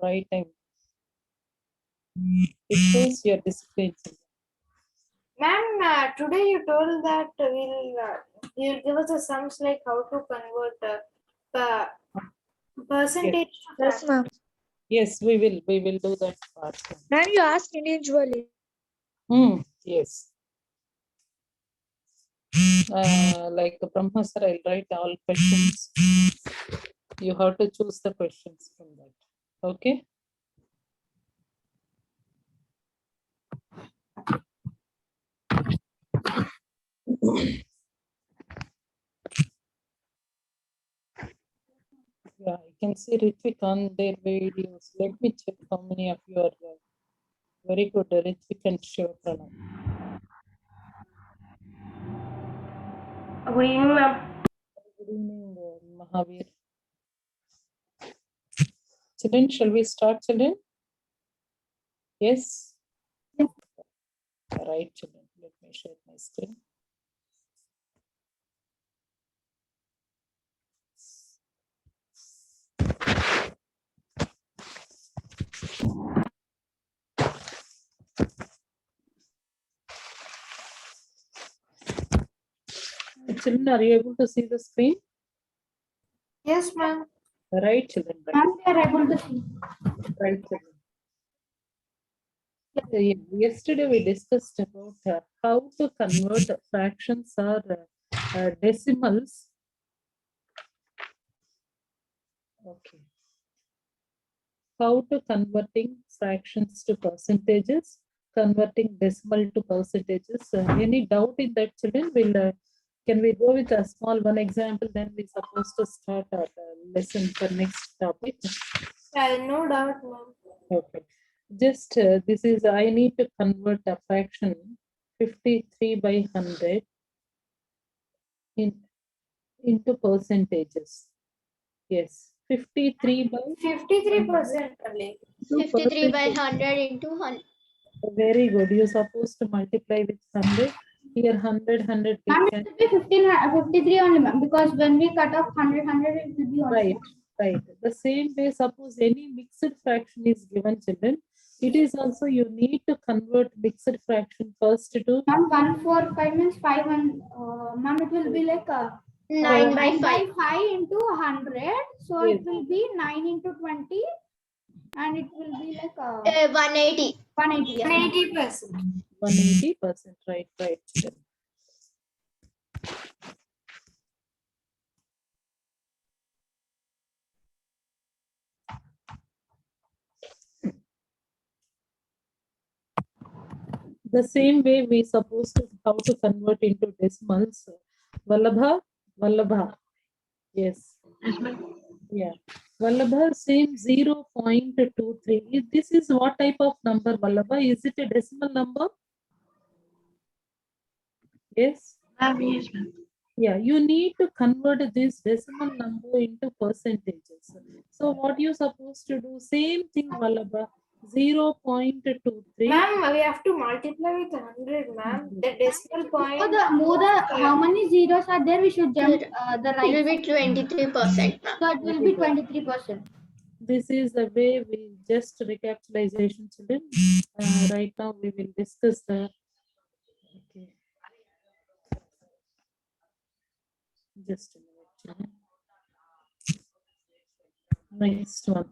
right time. It shows your discipline. Ma'am, today you told that you'll give us the sums like how to convert percentage to Yes, fraction. ma'am. Yes, we will do that part. Ma'am, you ask individually. Yes. Like Brahma sir, I'll write all questions. You have to choose the questions from that. Okay. Yeah, I can see Ritvik on their videos. Let me check how many of you are very good. Ritvik and Shiva Pranam. Good evening, ma'am. Good evening, Mahavir. Children, shall we start, children? Yes? Yes. Right, children. Let me share my screen. Children, are you able to see the screen? Yes, ma'am. Right, children. Right. Ma'am, we are able to see. Right, children. Yesterday we discussed about how to convert fractions or decimals. Okay. How to converting fractions to percentages, converting decimal to percentages. Any doubt in that, children? Can we go with a small one example? Then we're supposed to start our lesson for next topic. No doubt, ma'am. Okay. Just this is, I need to convert a fraction 53 by 100 into percentages. Yes, 53 by 53% only. 53 by percentage. 100 into 100. Very good. You're supposed to multiply with 100. Here 100, 100. Ma'am, it will be 53 only, ma'am, because when we cut off 100, it will be only. Right, right. The same way, suppose any mixed fraction is given, children. It is also you need to convert mixed fraction first to Ma'am, 145 means 5 and ma'am, it will be like 9 by 9 5. 5 into 100. So Yes. it will be 9 into 20, and it will be like 180. 180. Yes, ma'am. 80%. 180%. Right, right. children. The same way we supposed to how to convert into decimals. Vallabha. Yes. Yeah. Vallabha, same 0.23. This is what type of number, Vallabha? Is it a decimal number? Yes. Yes, ma'am. Yeah, you need to convert this decimal number into percentages. So what you supposed to do? Same thing, Vallabha. 0.23. Ma'am, we have to multiply with 100, ma'am. The decimal point. How many zeros are there? We should jump the It will right. be 23%. So it will be 23%. This is the way we just recapitalization, children. Right now we will discuss the. Okay. Just a minute, children. Next one.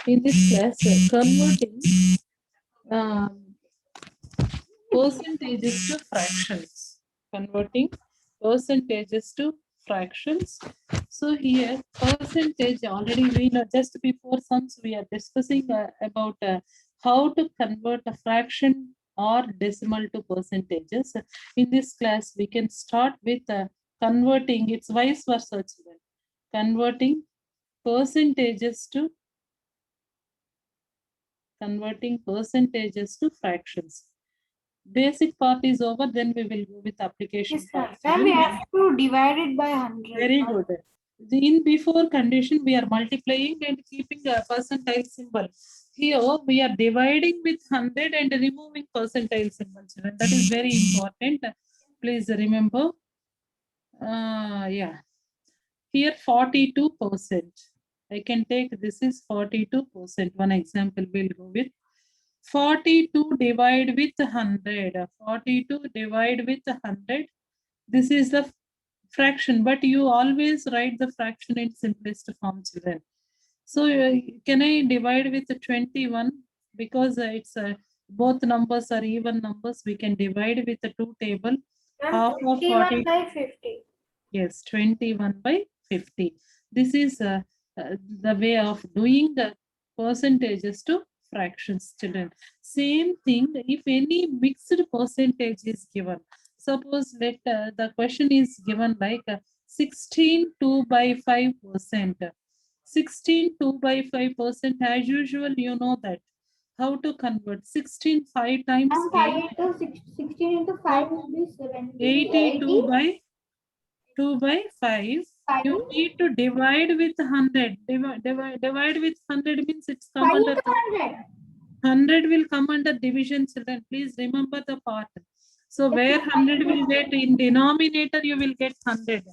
In this class, converting percentages to fractions. Converting percentages to fractions. So here, percentage already we know just before sums we are discussing about how to convert a fraction or decimal to percentages. In this class, we can start with converting. It's vice versa, children. Converting percentages to fractions. Basic part is over, then we will go with application Yes, part. ma'am. Then we have to divide it by 100. Very good. In before condition, we are multiplying and keeping a percentile symbol. Here we are dividing with 100 and removing percentile symbol. Children. That is very important. Please remember. Yeah. Here 42%. I can take this is 42%. One example we'll go with 42 divide with 100. 42 divide with 100. This is the fraction, but you always write the fraction in simplest form, children. So can I divide with 21 because it's both numbers are even numbers. We can divide with the two table. Half of 21 40. by 50. Yes, 21 by 50. This is the way of doing the percentages to fractions, children. Same thing, if any mixed percentage is given. Suppose the question is given like 16 2 by 5%. 16 2 by 5%, as usual, you know that. How to convert 16 5 times And 5 into 16 into 5 will be 70. 82 by 2 by 5. You need to divide with 100. Divide with 100 means it's come 5 under into 100. 100 will come under division, children. Please remember the part. So where 100 will get in denominator, you will get 100.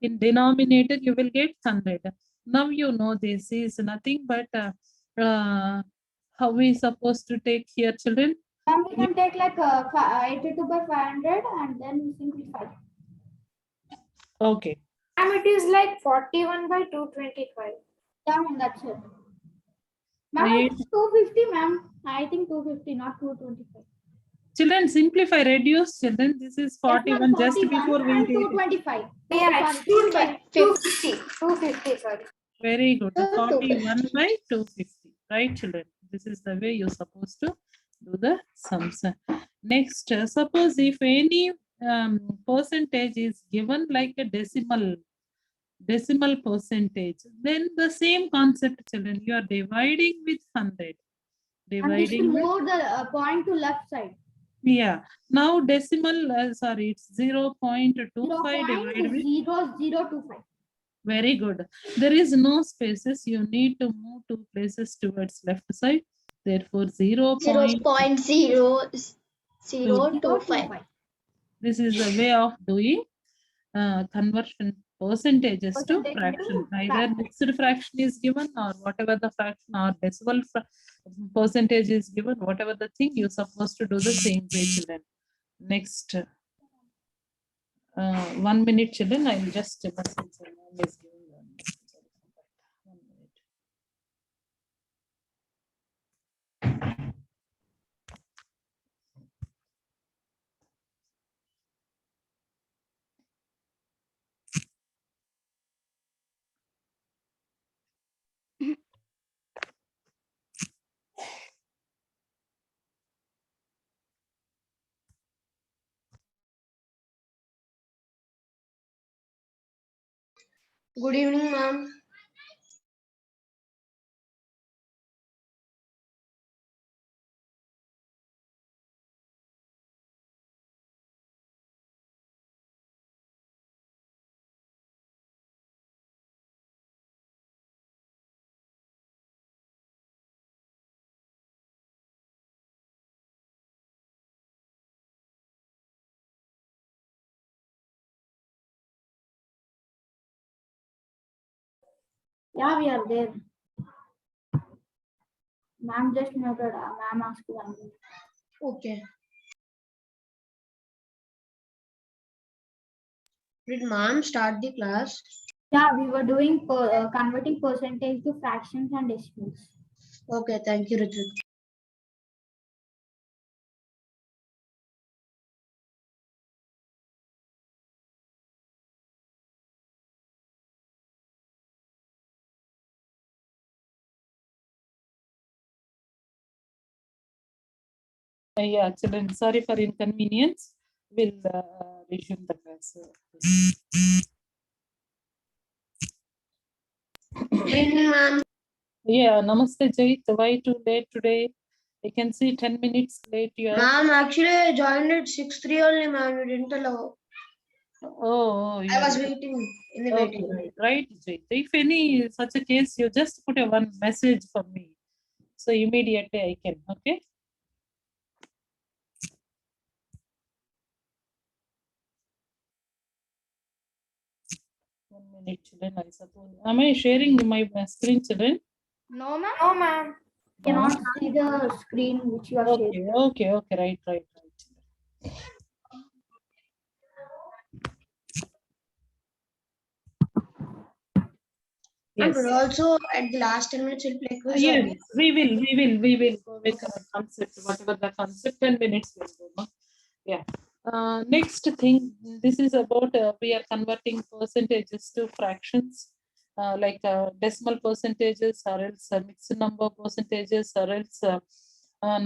In denominator, you will get 100. Now you know this is nothing but how we supposed to take here, children. Then we can take like 82 by 500 and then we simplify. Okay. And it is like 41 by 225. Yeah, ma'am, that's it. Ma'am, Eight. it's 250, ma'am. I think 250, not 225. Children, simplify, reduce, children. This is 41 just before we and did it. 225. Yeah, it's 2 by 250. 250, sorry. Very good. So 41 by 250. Right, children? This is the way you're supposed to do the sums. Next, suppose if any percentage is given like a decimal percentage, then the same concept, children. You are dividing with 100. And we should Dividing with, move the point to left side. yeah. Now decimal, sorry, it's 0.25 divided with. 0.0025. Very good. There is no spaces. You need to move two places towards left side. Therefore, 0. 0.0025. This is the way of doing conversion percentages to Percentage to fraction. Either fraction. mixed fraction is given or whatever the fraction or decimal percentage is given, whatever the thing, you're supposed to do the same way, children. Next. 1 minute, children. I'll just message someone is giving 1 minute. Sorry for that. 1 minute. Good evening, ma'am. Yeah, we are there. Ma'am just noted. Ma'am asked one. Okay. Did ma'am start the class? Yeah, we were doing converting percentage to fractions and decimals. Okay, thank you, Ritvik. Yeah, children, sorry for inconvenience. We'll resume the class. Good evening, ma'am. Yeah, namaste, Jait. Why too late today? I can see 10 minutes late. You are. Ma'am, actually, I joined at 6:03 only, ma'am. You didn't allow. Oh, I was waiting in the okay, waiting. right, Jait. If any such a case, you just put a one message for me. So immediately I can. Okay. 1 minute. minute, children, I suppose. Am I sharing my screen, children? No, ma'am. No, ma'am. Cannot see the screen which you are sharing. Okay, right. And Yes. also at the last 10 minutes we'll play quiz. or Yes, no? we will go with our concept, whatever the concept, 10 minutes will go. No? Yeah. Next thing, this is about we are converting percentages to fractions, like decimal percentages, or else mixed number percentages, or else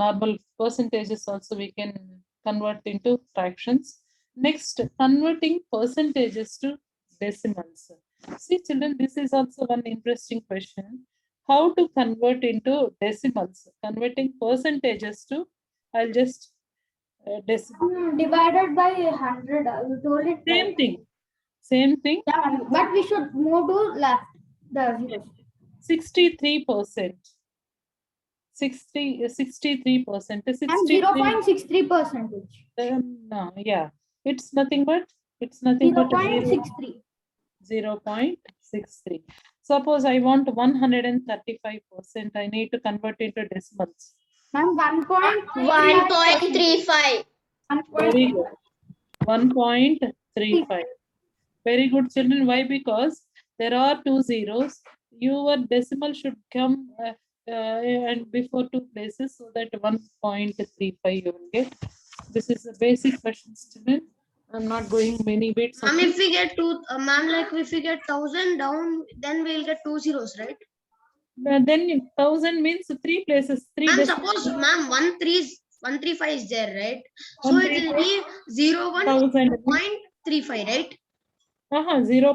normal percentages also we can convert into fractions. Next, converting percentages to decimals. See, children, this is also one interesting question. How to convert into decimals? Converting percentages to, I'll just decimal. Divided by 100. You told it. Same right. thing. Same thing. Yeah, ma'am. But we should move to left. The zeros. 63%. 63%. And 63. 0.63%. No, yeah. It's nothing but 0.63. 0.63. Suppose I want 135%. I need to convert into decimals. Ma'am, 1.35. Very good. 1.35. Very good, children. Why? Because there are two zeros. Your decimal should come and before two places, so that 1.35 you will get. This is the basic question, children. I'm not going many bits. Ma'am, if we get ma'am, like if we get 1000 down, then we'll get 2 zeros, right? Then 1000 means three places. Three Ma'am, decimals. suppose ma'am 135 is there, right? So it will be 0.35, right? 0.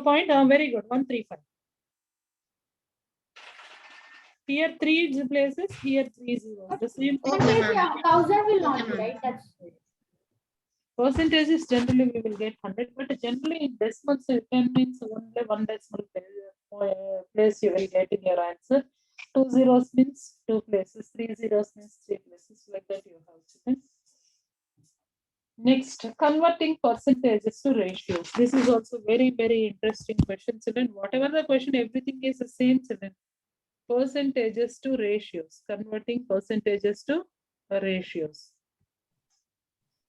Very good. 135. Here three places. Here 3 zeros. The same thing. Okay, ma'am. 1000 will not be right. That's Percentages generally we will get 100, but generally in decimals it can means only one decimal place you will get in your answer. 2 zeros means 2 places, 3 zeros means 3 places, like that you have to. Next, converting percentages to ratios. This is also very interesting question, children. Whatever the question, everything is the same, children. Percentages to ratios, converting percentages to ratios.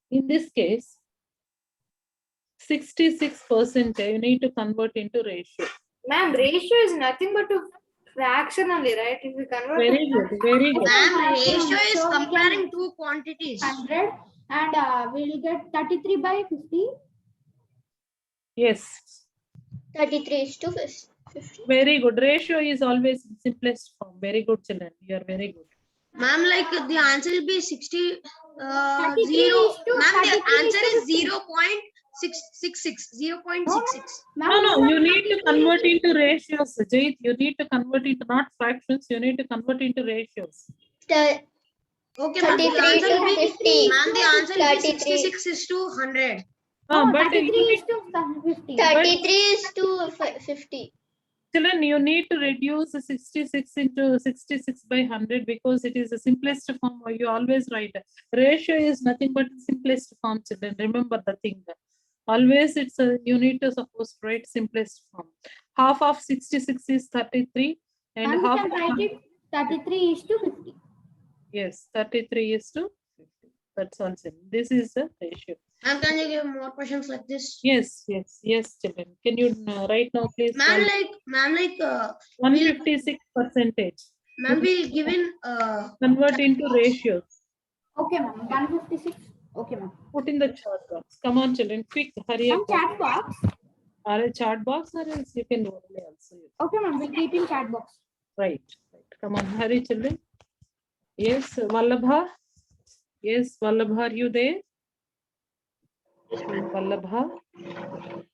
In this case, 66% you need to convert into ratio. Ma'am, ratio is nothing but a fraction only, right? If we convert Very good, very good. Ma'am, ratio is So we can- comparing two quantities. 100 and we'll get 33 by 50. Yes, 33 is to 50. very good. Ratio is always in simplest form. Very good, children. You are very good. Ma'am, like the answer will be 60. 33 Zero. is to- Ma'am, the 33 answer is is to 0.666. 0.66. No, you need to convert into ratios, Jait. You need to convert into not fractions. You need to convert into ratios. The Okay, ma'am. The 33 answer to will be 50. ma'am, the answer will be 33. 66 is to 100. No, But 33 you is to 50. 33 is to 50. children, you need to reduce the 66 into 66 by 100 because it is the simplest form. You always write. Ratio is nothing but simplest form, children. Remember the thing. Always it's a, you need to suppose to write simplest form. Half of 66 is 33 and And we half can of write it 33 is to 50. yes, 33 is to 50. That's all. This is the ratio. Ma'am, can you give more questions like this? Yes, children. Can you write now, please? Ma'am, 156%. ma'am, we given Convert into ratios. Okay, ma'am. 156. Okay, ma'am. Put in the chat box. Come on, children. Quick, hurry And up. chat box. Or a chat box, or else you can only also use. Okay, ma'am. We'll keep in chat box. Right. Come on, hurry, children. Yes, Vallabha. Yes, Vallabha, are you there? Vallabha.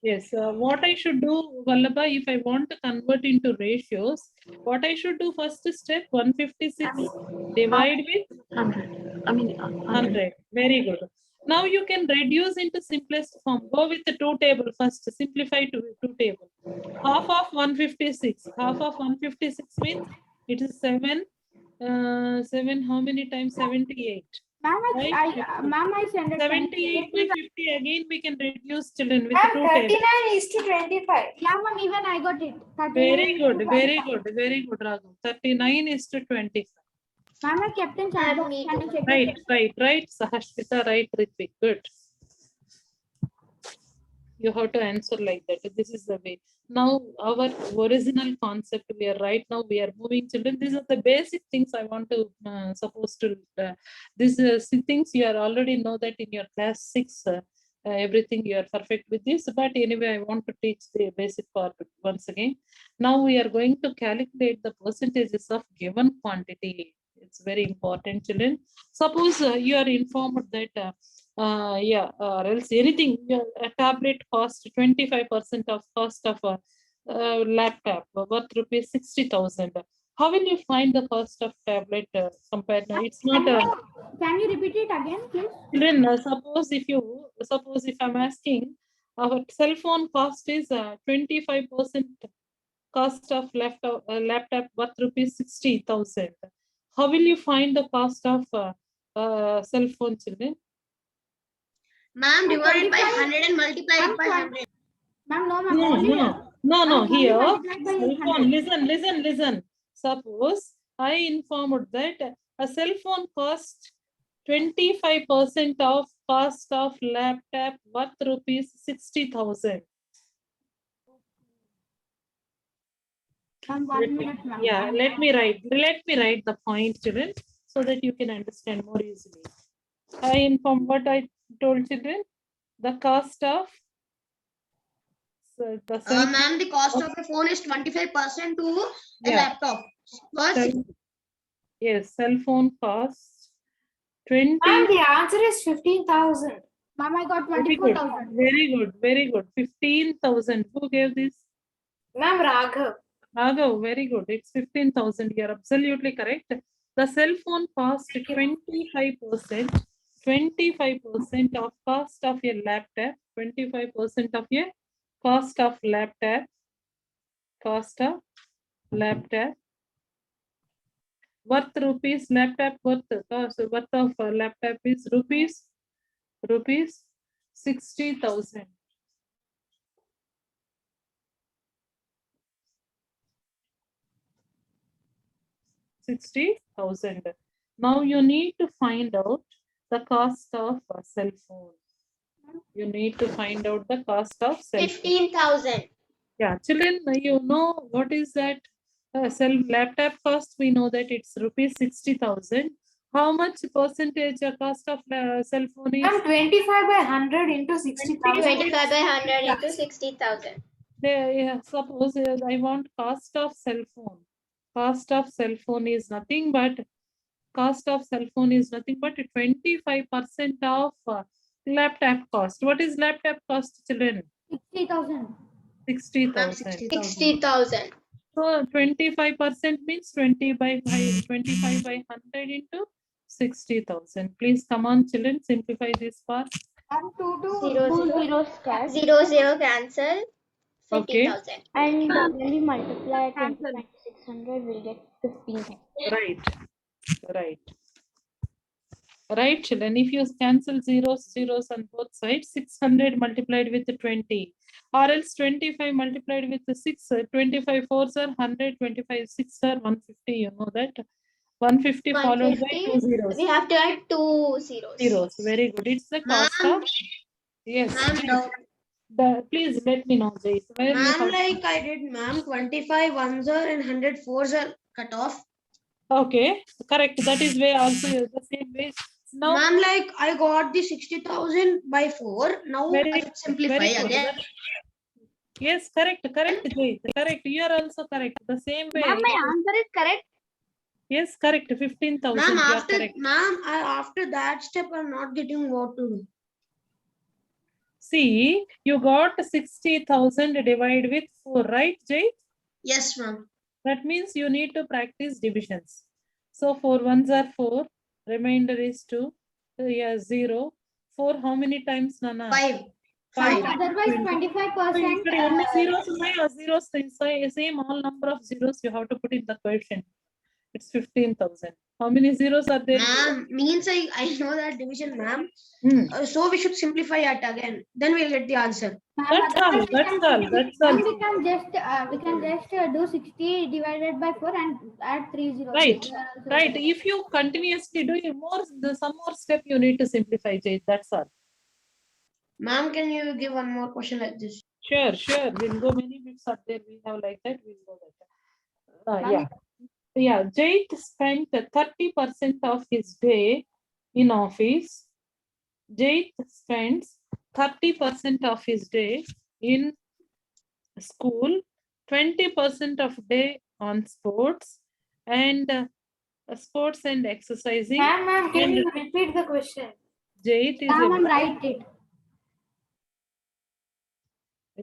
Yes. What I should do, Vallabha, if I want to convert into ratios, what I should do first step 156 divide with 100. Very good. Now you can reduce into simplest form. Go with the two table first. Simplify to two table. Half of 156. Half of 156 means it is 7. 7. How many times? 78. Ma'am, Right. I sent it. 78 by 50 again we can reduce children with Ma'am, two tables. 39 is to 25. Yeah, ma'am, even I got it. 39 Very is good, to very 25. good, very good, Raghu. 39 is to 25. Ma'am, I kept in chat box. Me Can too. you check Right, it? right, Sahashvita, right, Ritvik, good. You have to answer like that. This is the way. Now, our original concept, we are right now, we are moving children. These are the basic things I want to suppose to, these things you are already know that in your class 6, everything you are perfect with this. But anyway, I want to teach the basic part once again. Now we are going to calculate the percentages of given quantity. It's very important, children. Suppose you are informed that or else anything, a tablet cost 25% of cost of a laptop worth rupees 60,000. How will you find the cost of tablet compared? It's not a Can you repeat it again, please? children. Suppose if I'm asking, our cell phone cost is 25% cost of laptop worth rupees 60,000. How will you find the cost of cell phone, children? Ma'am, divided by 25. 100 and multiplied by 100. Ma'am, no, ma'am. No, only, no. only Here, multiplied by cell phone. 100. Listen. Suppose I informed that a cell phone cost 25% of cost of laptop worth rupees 60,000. Ma'am, 1 minute, ma'am. Yeah, let me write the point, children, so that you can understand more easily. I inform what I told children. The cost of the cell Ma'am, the cost of a phone is 25% to a Yeah. laptop. Plus, Yes, cell phone costs 20. Ma'am, the answer is 15,000. Ma'am, I got Very good, 24,000. very good. 15,000. Who gave this? Ma'am, Raghav. Raghav, very good. It's 15,000. You're absolutely correct. The cell phone cost 25%. 25% of cost of your laptop. 25% of your cost of laptop. Cost of laptop. Worth rupees, laptop worth, cost worth of laptop is rupees 60,000. Now you need to find out the cost of a cell phone. You need to find out the cost of cell phone. 15,000. Yeah, children, you know what is that cell laptop cost? We know that it's rupees 60,000. How much percentage cost of cell phone is? Ma'am, 25 by 100 into 60,000. 25 by 100 into 60,000. Suppose I want cost of cell phone. Cost of cell phone is nothing but 25% of laptop cost. What is laptop cost, children? 60,000. 60,000. 60,000. So 25% means 25 by 100 into 60,000. Please come on, children, simplify this part. And 2 Zero, zero. cash. 0 cancel. Okay. 50,000. And when we multiply 600, we'll get 15,000. Right, children. If you cancel zeros on both sides, 600 multiplied with 20, or else 25 multiplied with 6, 25 4s are 100, 25 6 are 150. You know that 150 followed by 2 zeros. We have to add 2 zeros. Very good. It's the cost of. Yes. Please let me know, Jay. ma'am, like I did, ma'am, 25 ones are and 100 fours are cut off. Okay, correct. That is way also the same way. Now, Ma'am, like I got the 60,000 by 4. Now I very should simplify very good. again. Yes, correct, Jay. Correct. You are also correct. The same way. Ma'am, my answer is correct. Yes, correct. 15,000. Ma'am, You are after correct. after that step, I'm not getting what to do. See, you got 60,000 divided with 4, right, Jay? Yes, ma'am. That means you need to practice divisions. So 4 ones are 4. Remainder is 2. So yeah, 0. 4 how many times, Nana? 5. Otherwise, 25%. Only zeros, zeros, same all number of zeros you have to put in the question. It's 15,000. How many zeros are there? Ma'am, means I know that division, ma'am. Hmm. So we should simplify it again. Then we'll get the answer. Ma'am, That's all. otherwise That's all. That's all. we can just do 60 divided by 4 and add 3 zeros. Right. We are also Right. okay. If you continuously do some more step, you need to simplify, Jay. That's all. Ma'am, can you give one more question like this? Sure. We'll go many bits up there. We have like that. We'll go like that. Ma'am, Yeah. Yeah. Jay spent 30% of his day in office. Jay spends 30% of his day in school, 20% of day on sports and sports and exercising. Ma'am, can And you repeat the question? Jait is Ma'am, a write it.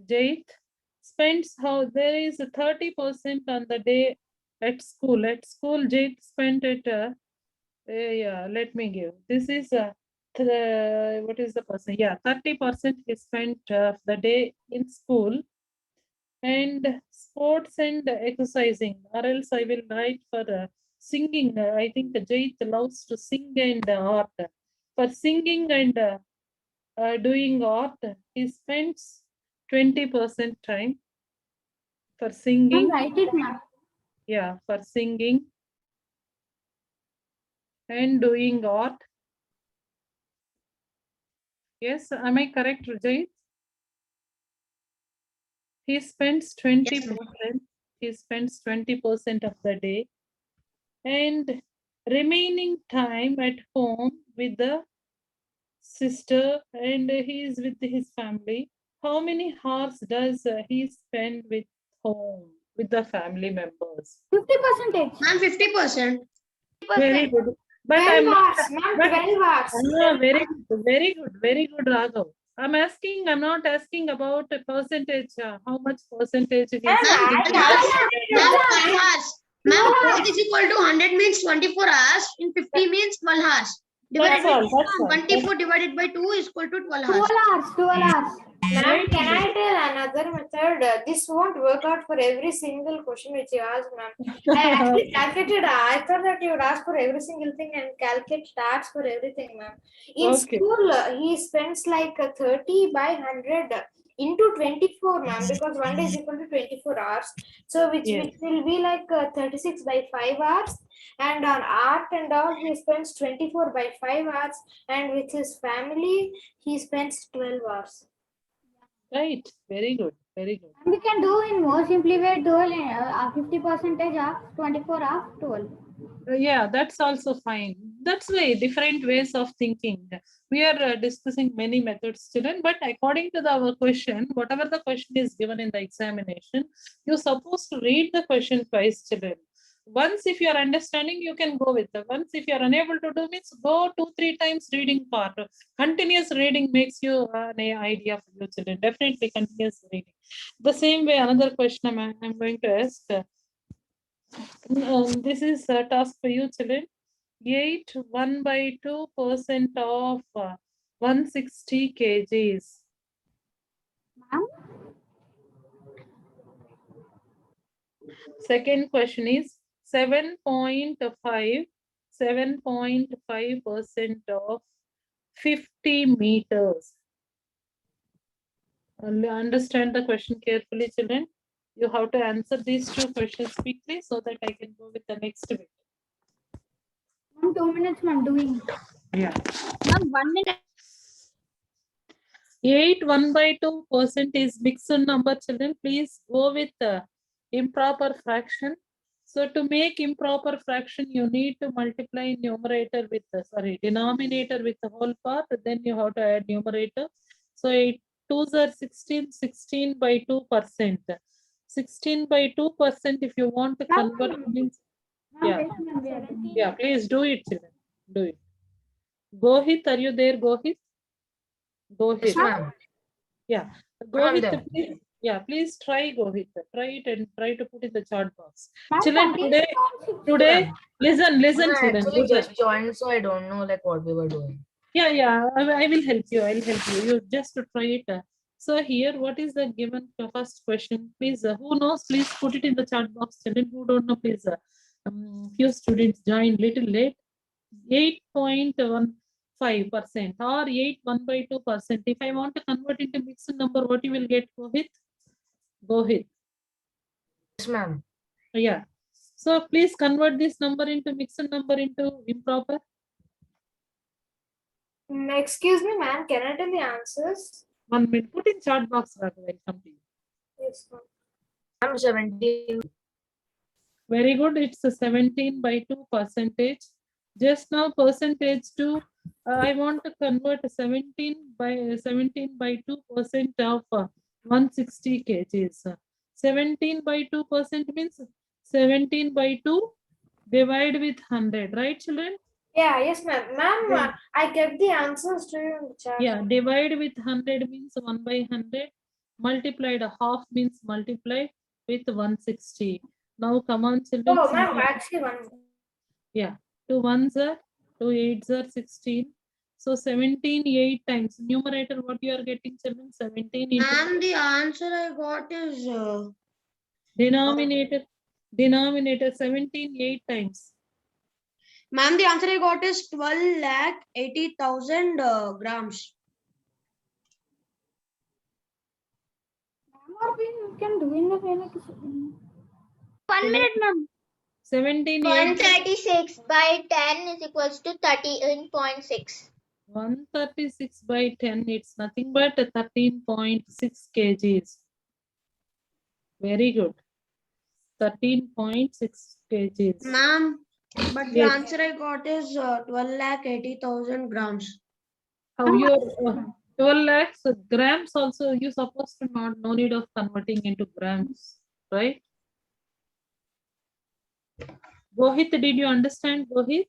Jait spends how there is a 30% on the day at school. At school, Jait spent it. Yeah, let me give. This is what is the person? Yeah, 30% he spent the day in school and sports and exercising. Or else I will write for singing. I think Jait loves to sing and art. For singing and doing art, he spends 20% time for Ma'am, singing. write it, ma'am. Yeah, for singing and doing art. Yes, am I correct, Jay? He spends 20%. He spends 20% of the day and remaining time at home with the sister and he is with his family. How many hours does he spend with home with the family members? 50%. Ma'am, 50%. Very good. But 12 I'm not. hours, ma'am, but- 12 hours. Very good, Raghav. I'm not asking about a percentage. How much percentage he is Ma'am, spending? Ma'am, 5 hours. Ma'am, 4 is equal to 100 means 24 hours. In 50 means 12 hours. That's all. Divided by That's all. 24 divided by 2 is equal to 12 12 hours. hours. 12 hours. Ma'am, can I tell another method? This won't work out for every single question which you asked, ma'am. I actually calculated. I thought that you would ask for every single thing and calculate stats for everything, ma'am. In Okay. school, he spends like 30 by 100 into 24, ma'am, because one day is equal to 24 hours. So which Yes. will be like 36 by 5 hours. And on art and all, he spends 24 by 5 hours. And with his family, he spends 12 hours. Right. Very good. Very good. And we can do in more simply way 50% of 24 hours 12. Yeah, that's also fine. That's why different ways of thinking. We are discussing many methods, children, but according to our question, whatever the question is given in the examination, you're supposed to read the question twice, children. Once if you are understanding, you can go with it. Once if you are unable to do, means go 2-3 times reading part. Continuous reading makes you an idea for you, children. Definitely continuous reading. The same way, another question I'm going to ask. This is a task for you, children. 8 1/2% of 160 kgs. Ma'am, Second question is 7.5% of 50 meters. Understand the question carefully, children. You have to answer these two questions quickly so that I can go with the next bit. ma'am, 2 minutes, ma'am, doing. Yeah. Ma'am, 1 minute. 8 1/2% is mixed number, children. Please go with improper fraction. So to make improper fraction, you need to multiply numerator with denominator with the whole part. Then you have to add numerator. So 8 2s are 16, 16 by 2%. 16 by 2%, if you want to convert, means Ma'am, Yeah. wait, ma'am, we are doing. yeah, please do it, children. Do it. Gohit, are you there, Gohit? Gohit. ma'am. Yeah. Gohit, please. Yeah, please try Gohit. Try it and try to put in the chat box. Ma'am, Children, 14 today, listen, I children. actually listen. just joined, so I don't know like what we were doing. Yeah, I will help you. I'll help you. You just to try it. So here, what is the given first question? Please, who knows, please put it in the chat box. Children who don't know, please few students joined little late. 8.15% or 8.1/2%. If I want to convert into mixed number, what you will get? Go ahead. Yes, ma'am. Yeah. So please convert this number into mixed number into improper. Excuse me, ma'am. Can I tell the answers? 1 minute. Put in chat box, Raghav. Welcome to you. Yes, ma'am. I'm 17. Very good. It's a 17/2%. Just now percentage to I want to convert 17/2% of 160 kgs. 17/2% means 17/2 divide with 100, right, children? Yeah, yes, ma'am. Ma'am, Yeah. I kept the answers to you in the chat. Yeah, divide with 100 means 1/100. Multiplied half means multiplied with 160. Now come on, children. Oh, ma'am, simplify. actually one. Yeah, 2 1s are 2 8s are 16. So 17 8 times. Numerator, what you are getting, children? 17 into Ma'am, the answer I got is denominator 17 8 times. ma'am, the answer I got is 12,80,000 grams. Or we can do in the way like 1 minute, ma'am. 17 8 136 by 10 is equals to 13.6. 136/10. It's nothing but 13.6 kgs. Very good. 13.6 kgs. Ma'am, but the Yes. answer I got is 12,80,000 grams. How your 12 lakhs grams also you supposed to no need of converting into grams, right? Gohit, did you understand, Gohit?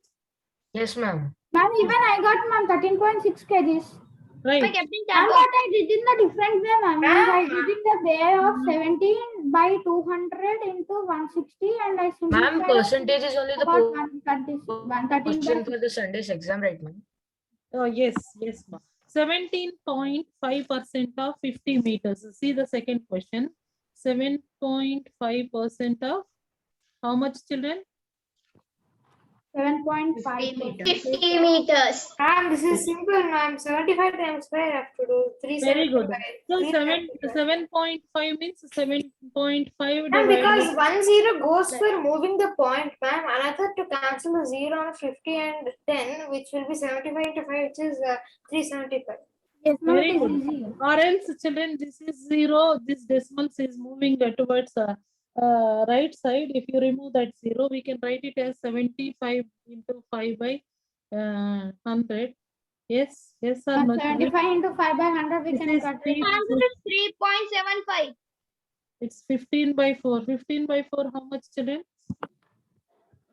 Yes, ma'am. Ma'am, even I got ma'am 13.6 kgs. Right. I kept in Ma'am, chat but box. I did in the different way, ma'am. Means I did in the way of 17/200 into 160 and I Ma'am, simplified percentage is only the about 113 question for the Sunday's exam, right, ma'am? Oh, yes, yes, ma. 17.5% of 50 meters. See the second question. 7.5% of how much, children? 7.5 50 meters. Ma'am, this is simple, ma'am. 75 times 5 I have to do. Very good. 375. So 375. 7.5 means 7.5 Ma'am, divided. because 10 goes for moving the point, ma'am. Another to cancel the 0 on 50 and 10, which will be 75 into 5, which is 375. Yes, ma'am, Very it is good. easy. Or else, children, this is 0. This decimals is moving towards right side. If you remove that 0, we can write it as 75 into 5/100. Yes, yes or no, children? 75 into 5/100 we This can is cut three- it. Answer is 3.75. It's 15/4. 15/4, how much, children?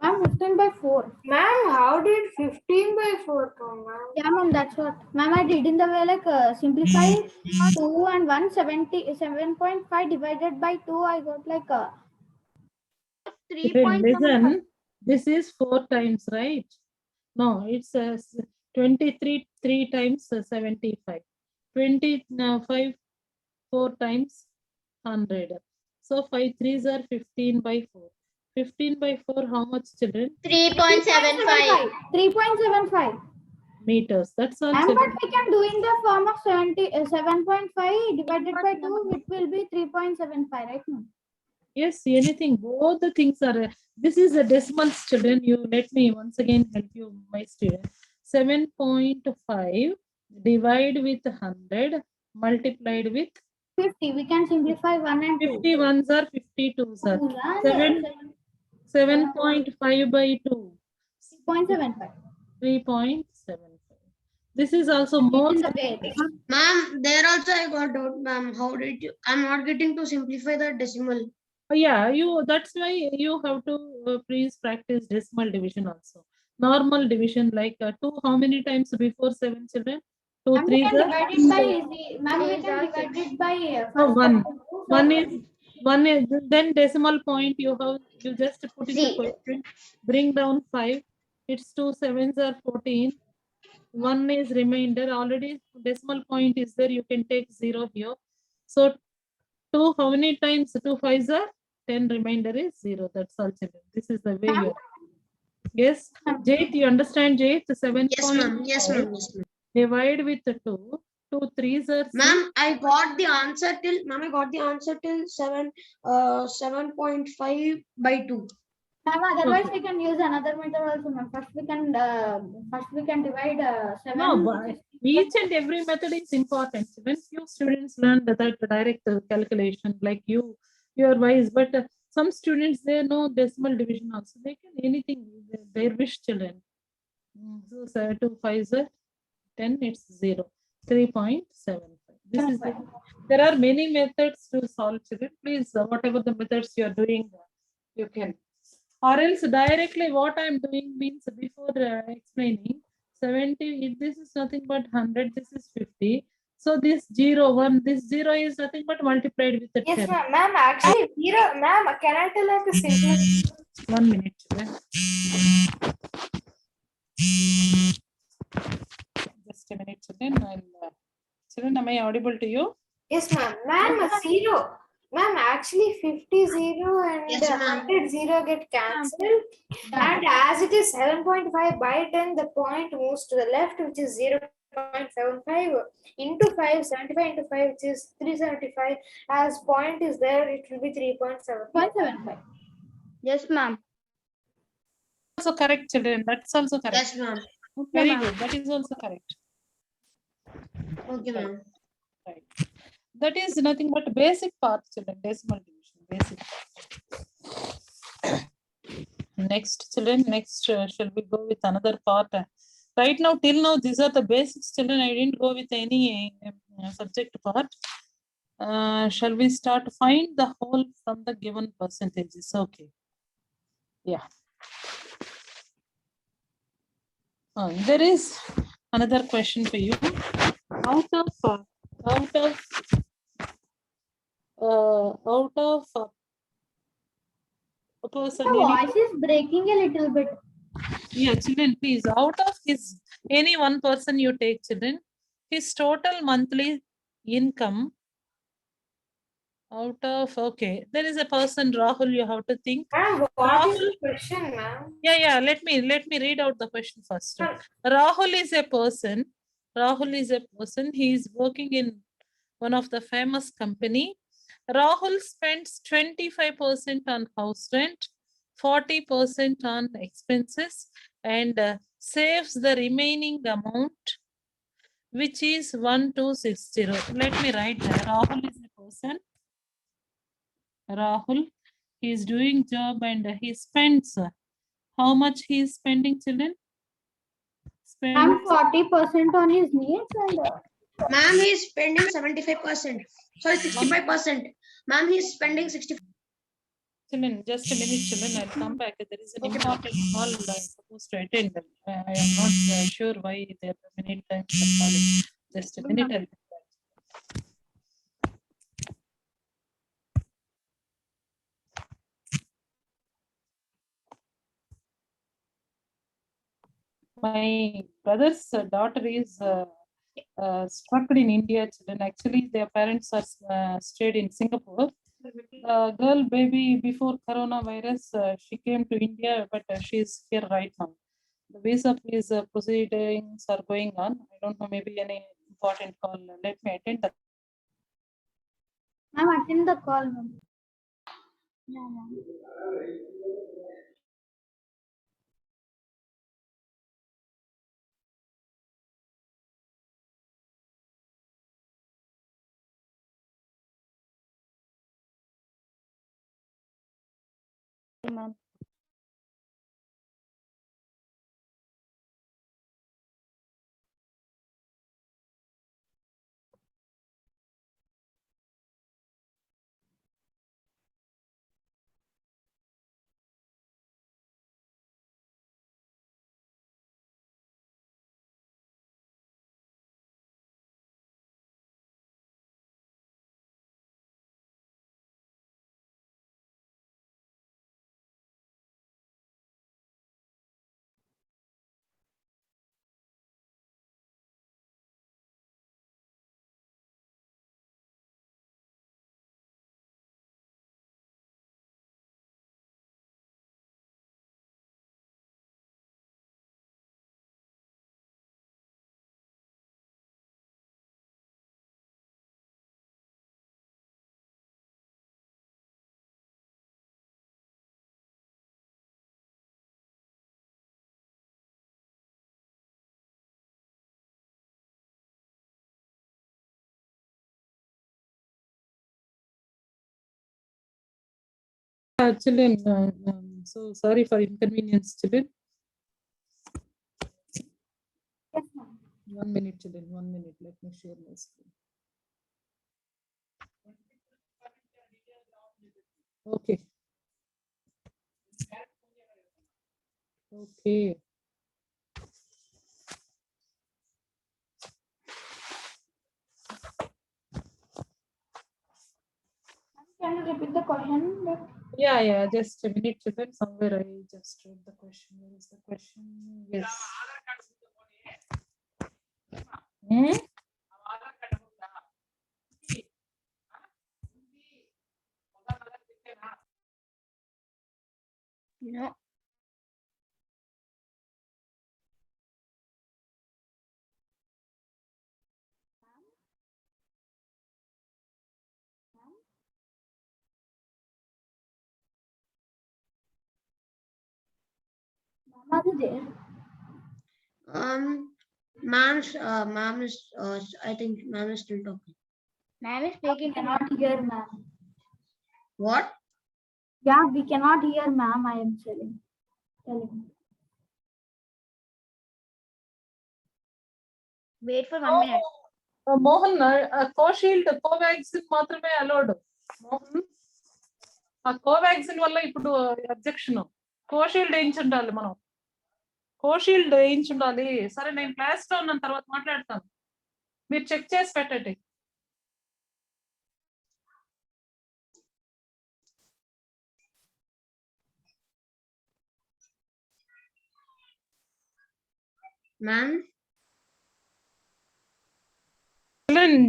Ma'am, 15/4. Ma'am, how did 15/4 come, ma'am? Yeah, ma'am, that's what. Ma'am, I did in the way like simplify 2 and 177.5 divided by 2. I got like Children, listen, this is 4 times, right? No, it's 23 3 times 75. 25 4 times 100. So 5 3s are 15/4. 15/4, how much, children? 3.75. 3.75. Meters. That's all, Ma'am, children. but we can do in the form of 7.5 divided by 2, it will be 3.75, right, ma'am? Yes, anything. Both the things are. This is a decimals, children. You let me once again help you, my student. 7.5 divide with 100 multiplied with 50. We can simplify 1 and 2. 51s are 52s are. 7.5/2. 3.75. 3.75. This is also more. In the way. Ma'am, there also I got out, ma'am. How did you? I'm not getting to simplify the decimal. Yeah, that's why you have to please practice decimal division also. Normal division like 2, how many times before 7, children? 2 Ma'am, we 3s can are divide it by ma'am, we can divide it by Oh, first one. of all. One is then decimal point you just put in the 0. question, bring down 5. It's 2 7s are 14. 1 is remainder. Already decimal point is there. You can take 0 here. So 2, how many times? 2 5s are 10 remainder is 0. That's all, children. This is the way you are. Yes, Jait, you understand, Jait? 7 Yes, ma'am. Yes, ma'am. Yes, ma'am. divide with 2. 2 3s are 6. Ma'am, I got the answer till 7.5 by 2. Ma'am, otherwise Okay. we can use another method also, ma'am. First we can divide 7. No, but each and every method is important. When few students learn that direct calculation, like you are wise, but some students, they know decimal division also. They can anything, their wish, children. So 2 5s are 10, it's 0. 3.75. This is the, there are many methods to solve, children. Please, whatever the methods you are doing, you can. Or else directly what I am doing means before explaining 70, this is nothing but 100, this is 50. So this 0, 1, this 0 is nothing but multiplied with the Yes, 10. ma'am. Ma'am, actually, zero. Ma'am, can I tell like a simple? 1 minute, children. Just a minute, children. Children, am I audible to you? Yes, ma'am. Ma'am, a zero. Ma'am, actually 50 0 and Yes, ma'am. 100 0 get cancelled. And as it is 7.5 by 10, the point moves to the left, which is 0.75 into 5, 75 into 5, which is 375. As point is there, it will be 3.75. 0.75. Yes, ma'am. Also correct, children. That's also correct. Yes, ma'am. Very good. That is also correct. Okay, ma'am. Right. That is nothing but basic part, children. Decimal division. Basic. Next, children. Next, shall we go with another part? Right now, till now, these are the basics, children. I didn't go with any subject part. Shall we start? Find the whole from the given percentages. Okay. Yeah. There is another question for you. Out of a person, The voice is breaking a little bit. yeah, children, please, out of his any one person you take, children, his total monthly income out of, okay, there is a person, Rahul, you have to think. Ma'am, what is Rahul, the question, ma'am? yeah, let me read out the question first. Sure. Rahul is a person. He is working in one of the famous company. Rahul spends 25% on house rent, 40% on expenses, and saves the remaining amount, which is 1260. Let me write there. Rahul is a person. Rahul, he is doing job and he spends. How much he is spending, children? I'm 40% on his needs and Ma'am, he is spending 75%. Sorry, 65%. Ma'am, he is spending 65%. Children, just a minute, children. I'll come back. There is an important call I'm supposed to attend. I am not sure why there are many times I'm calling. Just a minute. I'll come back. My brother's daughter is struck in India, children. Actually, their parents are stayed in Singapore. The girl baby before coronavirus, she came to India, but she is here right now. The visa proceedings are going on. I don't know, maybe any important call. Let me attend the. ma'am, attend the call, ma'am. Yeah, ma'am. Ma'am. Children, so sorry for inconvenience, children. Yes, ma'am. 1 minute, children. 1 minute. Let me share my screen. Okay. Okay. Can you repeat the question? Yeah. Just a minute, children. Somewhere I just read the question. Where is the question? Yes. Hmm? No. Ma'am, are you there? Ma'am is, I think ma'am is still talking. Ma'am is We speaking to me. cannot hear, ma'am. What? Yeah, we cannot hear, ma'am. I am telling. Wait for 1 minute. Mohan, Covishield Covaxin మాత్రమే allowed. Mohan, ఆ కోవాక్సిన్ వల్ల ఇప్పుడు objection. Covishield వేయించుండాలి మనం. కోషీల్డ్ వేయించుండాలి. సరే, నేను class లో ఉన్న తర్వాత మాట్లాడతాను. మీరు చెక్ చేసి పెట్టండి. Ma'am?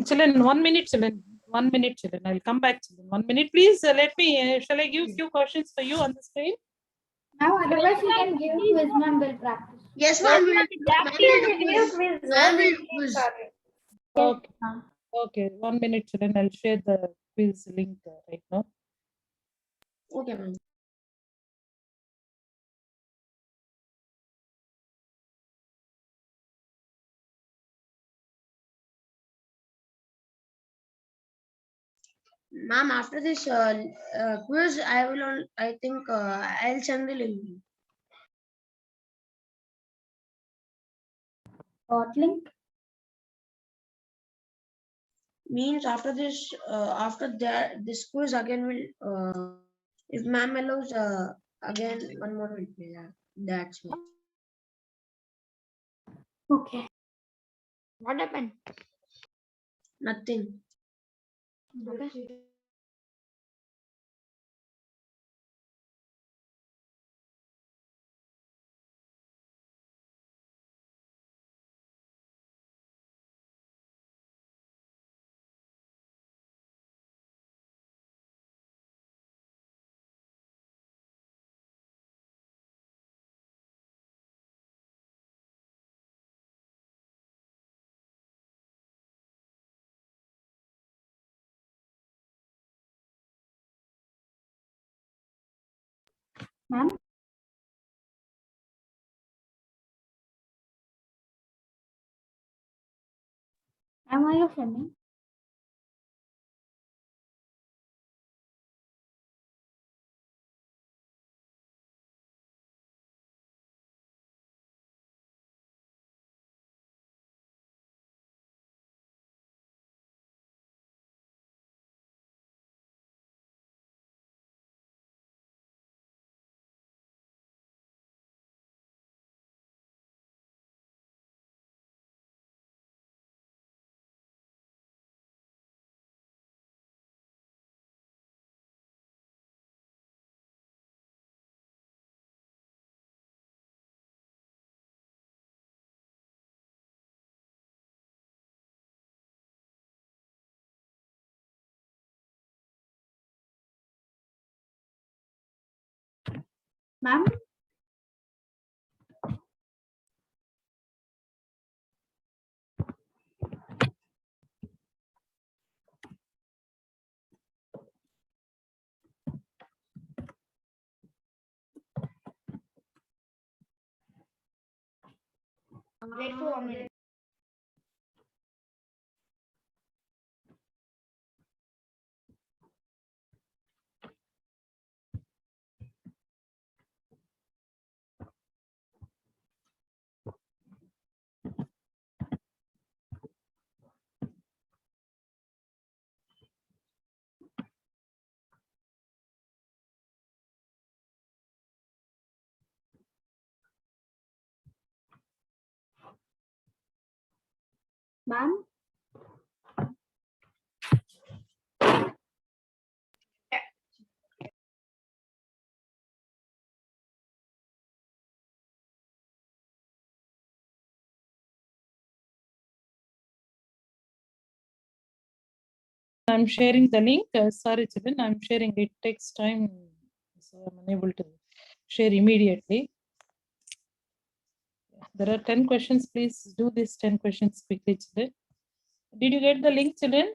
Children, 1 minute, children. 1 minute, children. I'll come back, children. 1 minute, please. Let me. Shall I give few questions for you on the screen? Now, otherwise, you can give quiz, ma'am. Will practice. Yes, ma'am. Ma'am will quiz. Okay. Okay. 1 minute, children. I'll share the quiz link right now. Okay, ma'am. Ma'am, after this quiz, I think I'll send the link. What link? Means after this, this quiz again will, if ma'am allows, again one more will play that. That's it. Okay. What happened? Nothing. Okay. Ma'am? Am I offending? Ma'am? Wait for 1 minute. Ma'am, I'm sharing the link. Sorry, children, I'm sharing. It takes time, so I'm unable to share immediately. There are 10 questions. Please do these 10 questions quickly, children. Did you get the link, children?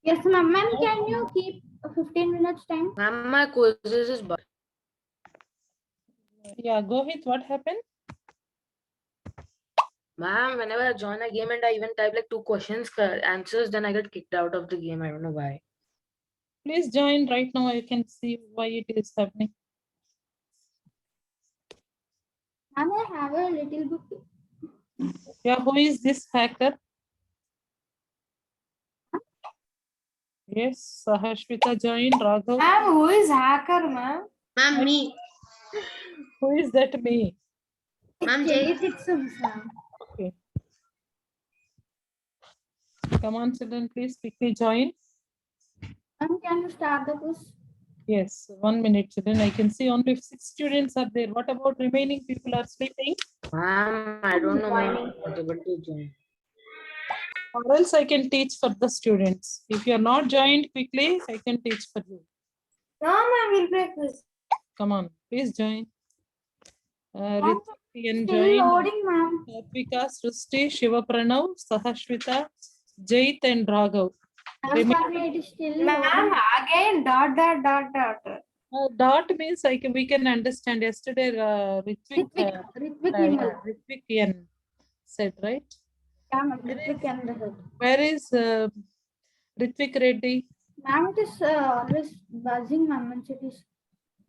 yes, ma'am. Ma'am, can you keep 15 minutes time? Ma'am, my quizzes is but Yeah, go ahead. What happened? ma'am, whenever I join a game and I even type like 2 questions answers, then I get kicked out of the game. I don't know why. Please join right now. I can see why it is happening. Ma'am, I have a little book. Yeah, who is this hacker? Yes, Sahashwita joined. Raghav. Ma'am, who is hacker, ma'am? Ma'am, me. Who is that me? Ma'am, Jay Dixons, ma'am. Okay. Come on, children, please quickly join. Ma'am, can you start the quiz? Yes, 1 minute, children. I can see only 6 students are there. What about remaining people are sleeping? Ma'am, I don't know, ma'am. I'm not able to join. Or else I can teach for the students. If you are not joined quickly, I can teach for you. No, ma'am, we'll break this. Come on, please join. Ma'am, Ritvik can still join. loading, ma'am. Satvika, Srusti, Shiva Pranav, Sahashwita, Jait and Raghav. Ma'am, for me it is still Ma'am, loading. again, dot. Dot means we can understand. Yesterday, Ritvik, Ritvik email. Ritvik N said, right? Yeah, ma'am, Ritvik and the head. Where is Ritvik Reddy? Ma'am, it is always buzzing, ma'am, once it is.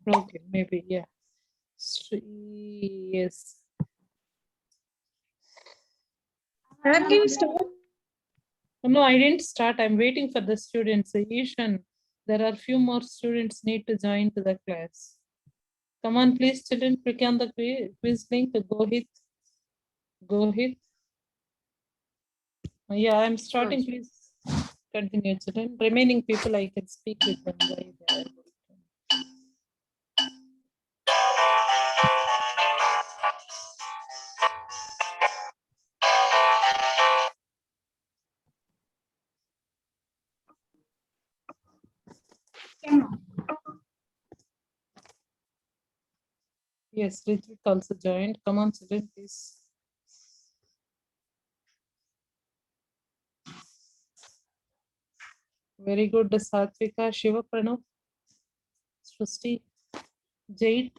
Okay, maybe, yeah. Yes. Can you start? No, I didn't start. I'm waiting for the students. Ishan, there are few more students need to join to the class. Come on, please, children, click on the quiz link. Go hit. Go hit. Yeah, I'm starting. Please continue, children. Remaining people, I can speak with them. Why they are able to. Yeah, ma'am. Yes, Ritvik also joined. Come on, children, please. Very good, Satvika, Shiva Pranav, Srusti, Jade.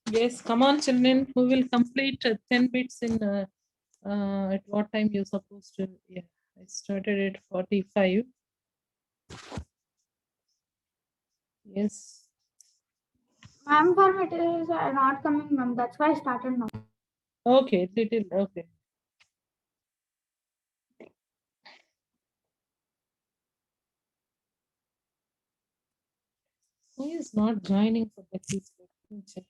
Yes, come on, children. Who will complete 10 bits in at what time you're supposed to? Yeah, I started at 45. Yes. Ma'am, for me it is not coming, ma'am. That's why I started now. Okay, little. Okay. Who is not joining for the quiz? Let me check.